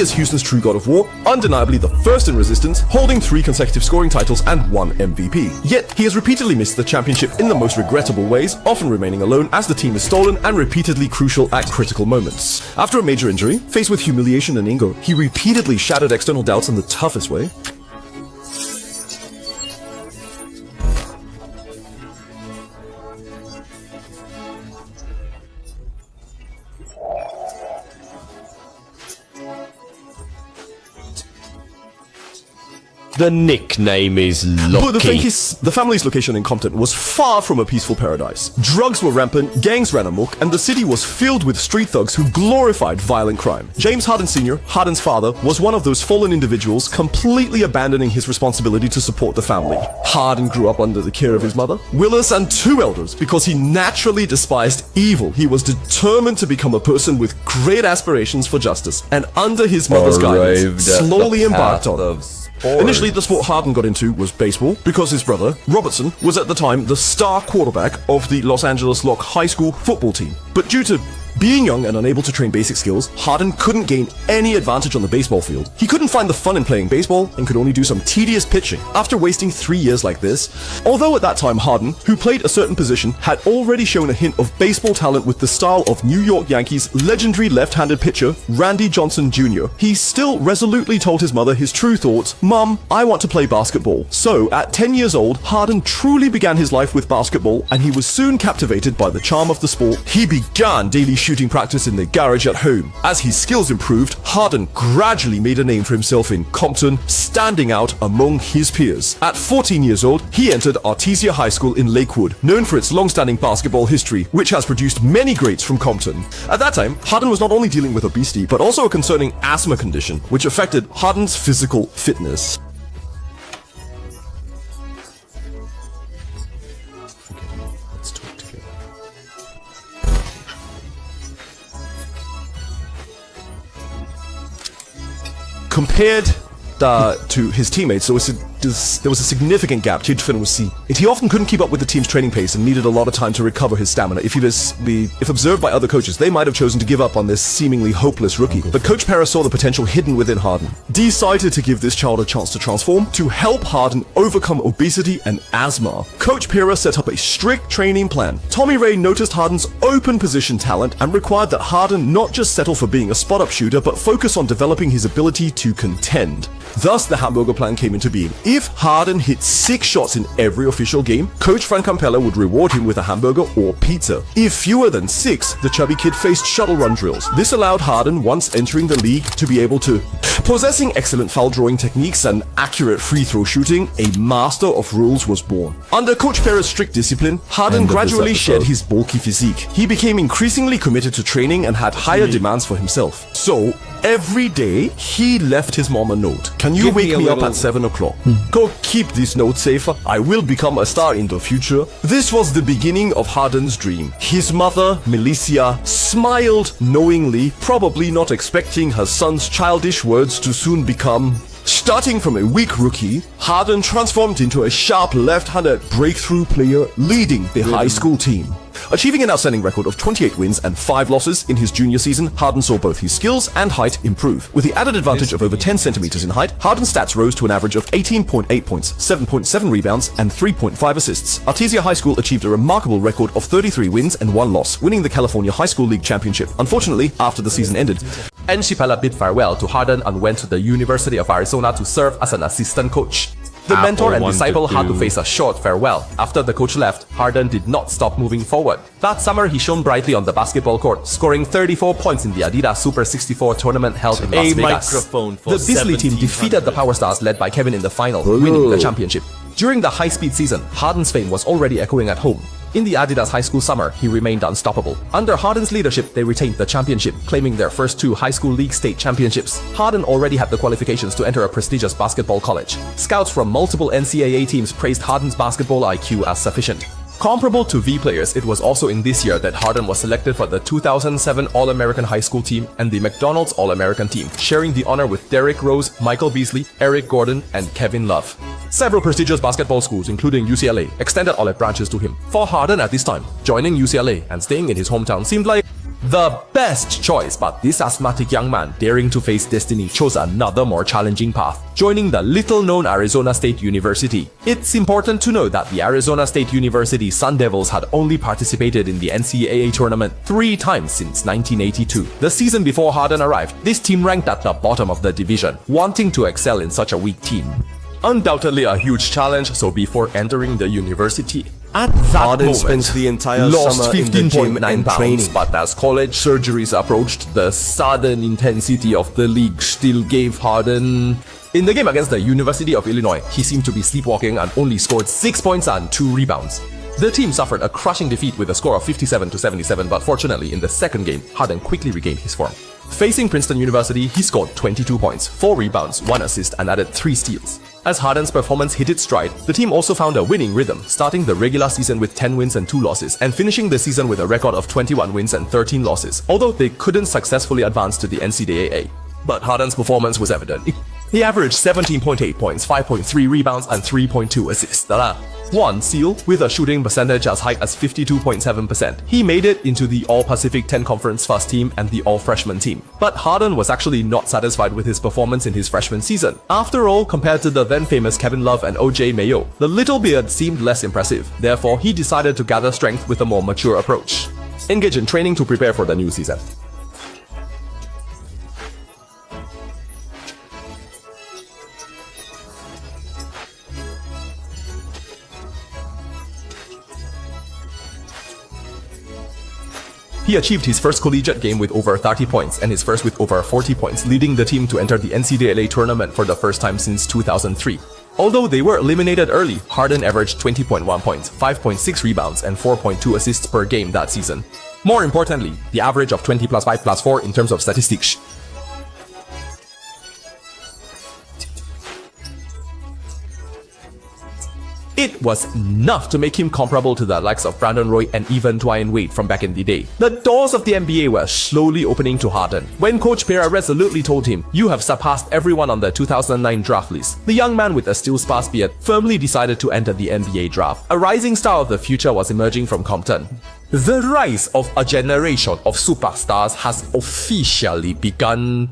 is Houston's true god of war, undeniably the first in resistance, holding 3 consecutive scoring titles and 1 MVP. Yet, he has repeatedly missed the championship in the most regrettable ways, often remaining alone as the team is stolen and repeatedly crucial at critical moments. After a major injury, faced with humiliation and anger, he repeatedly shattered external doubts in the toughest way. The nickname is Lucky. But the thing is, the family's location in Compton was far from a peaceful paradise. Drugs were rampant, gangs ran amok, and the city was filled with street thugs who glorified violent crime. James Harden Sr., Harden's father, was one of those fallen individuals completely abandoning his responsibility to support the family. Harden grew up under the care of his mother, Willis, and 2 elders. Because he naturally despised evil, he was determined to become a person with great aspirations for justice, and under his mother's guidance, slowly embarked on. Initially, the sport Harden got into was baseball because his brother, Robertson, was at the time the star quarterback of the Los Angeles Locke High School football team. But due to being young and unable to train basic skills, Harden couldn't gain any advantage on the baseball field. He couldn't find the fun in playing baseball and could only do some tedious pitching. After wasting 3 years like this, although at that time Harden, who played a certain position, had already shown a hint of baseball talent with the style of New York Yankees legendary left-handed pitcher Randy Johnson Jr., he still resolutely told his mother his true thoughts: "Mom, I want to play basketball." So, at 10 years old, Harden truly began his life with basketball, and he was soon captivated by the charm of the sport. He began daily shooting practice in the garage at home. As his skills improved, Harden gradually made a name for himself in Compton, standing out among his peers. At 14 years old, he entered Artesia High School in Lakewood, known for its long-standing basketball history, which has produced many greats from Compton. At that time, Harden was not only dealing with obesity, but also a concerning asthma condition, which affected Harden's physical fitness. Compared to his teammates, there was a significant gap to fill with C. He often couldn't keep up with the team's training pace and needed a lot of time to recover his stamina. If observed by other coaches, they might have chosen to give up on this seemingly hopeless rookie. But Coach Pera saw the potential hidden within Harden, decided to give this child a chance to transform, to help Harden overcome obesity and asthma. Coach Pera set up a strict training plan. Tommy Ray noticed Harden's open position talent and required that Harden not just settle for being a spot-up shooter, but focus on developing his ability to contend. Thus, the hamburger plan came into being. If Harden hit 6 shots in every official game, Coach Frank Campella would reward him with a hamburger or pizza. If fewer than 6, the chubby kid faced shuttle run drills. This allowed Harden, once entering the league, to be able to, possessing excellent foul drawing techniques and accurate free throw shooting, a master of rules was born. Under Coach Pera's strict discipline, Harden gradually shed his bulky physique. He became increasingly committed to training and had higher demands for himself. So, every day, he left his mom a note. "Can you wake me up at 7 o'clock? Go keep this note safe. I will become a star in the future." This was the beginning of Harden's dream. His mother, Melissa, smiled knowingly, probably not expecting her son's childish words to soon become... Starting from a weak rookie, Harden transformed into a sharp left-handed breakthrough player leading the high school team. Achieving an outstanding record of 28 wins and 5 losses in his junior season, Harden saw both his skills and height improve. With the added advantage of over 10 centimeters in height, Harden's stats rose to an average of 18.8 points, 7.7 rebounds, and 3.5 assists. Artesia High School achieved a remarkable record of 33 wins and 1 loss, winning the California High School League Championship. Unfortunately, after the season ended, Campella bid farewell to Harden and went to the University of Arizona to serve as an assistant coach. The mentor and disciple had to face a short farewell. After the coach left, Harden did not stop moving forward. That summer, he shone brightly on the basketball court, scoring 34 points in the Adidas Super 64 tournament held in Las Vegas. The Beasley team defeated the Power Stars led by Kevin in the final, winning the championship. During the high-speed season, Harden's fame was already echoing at home. In the Adidas high school summer, he remained unstoppable. Under Harden's leadership, they retained the championship, claiming their first 2 high school league state championships. Harden already had the qualifications to enter a prestigious basketball college. Scouts from multiple NCAA teams praised Harden's basketball IQ as sufficient. Comparable to V players, it was also in this year that Harden was selected for the 2007 All-American High School team and the McDonald's All-American team, sharing the honor with Derrick Rose, Michael Beasley, Eric Gordon, and Kevin Love. Several prestigious basketball schools, including UCLA, extended olive branches to him. For Harden at this time, joining UCLA and staying in his hometown seemed like The best choice, but this asthmatic young man, daring to face destiny, chose another more challenging path, joining the little-known Arizona State University. It's important to note that the Arizona State University Sun Devils had only participated in the NCAA tournament 3 times since 1982. The season before Harden arrived, this team ranked at the bottom of the division, wanting to excel in such a weak team. Undoubtedly a huge challenge, so before entering the university, at that Harden moment, spent the entire lost summer in the gym 15.9 and pounds, training. but as college surgeries approached, the sudden intensity of the league still gave Harden... In the game against the University of Illinois, he seemed to be sleepwalking and only scored 6 points and 2 rebounds. The team suffered a crushing defeat with a score of 57-77, but fortunately in the second game, Harden quickly regained his form. Facing Princeton University, he scored 22 points, 4 rebounds, 1 assist, and added 3 steals. As Harden's performance hit its stride, the team also found a winning rhythm, starting the regular season with 10 wins and 2 losses, and finishing the season with a record of 21 wins and 13 losses, although they couldn't successfully advance to the NCAA. But Harden's performance was evident. He averaged 17.8 points, 5.3 rebounds, and 3.2 assists. 1 steal with a shooting percentage as high as 52.7%. He made it into the All-Pacific 10 Conference first team and the All-Freshman team. But Harden was actually not satisfied with his performance in his freshman season. After all, compared to the then-famous Kevin Love and OJ Mayo, the little beard seemed less impressive. Therefore, he decided to gather strength with a more mature approach. Engage in training to prepare for the new season. He achieved his first collegiate game with over 30 points and his first with over 40 points, leading the team to enter the NCAA tournament for the first time since 2003. Although they were eliminated early, Harden averaged 20.1 points, 5.6 rebounds, and 4.2 assists per game that season. More importantly, the average of 20 plus 5 plus 4 in terms of statistics. It was enough to make him comparable to the likes of Brandon Roy and even Dwayne Wade from back in the day. The doors of the NBA were slowly opening to Harden. When Coach Pera resolutely told him, "You have surpassed everyone on the 2009 draft list," the young man with a still sparse beard firmly decided to enter the NBA draft. A rising star of the future was emerging from Compton. The rise of a generation of superstars has officially begun.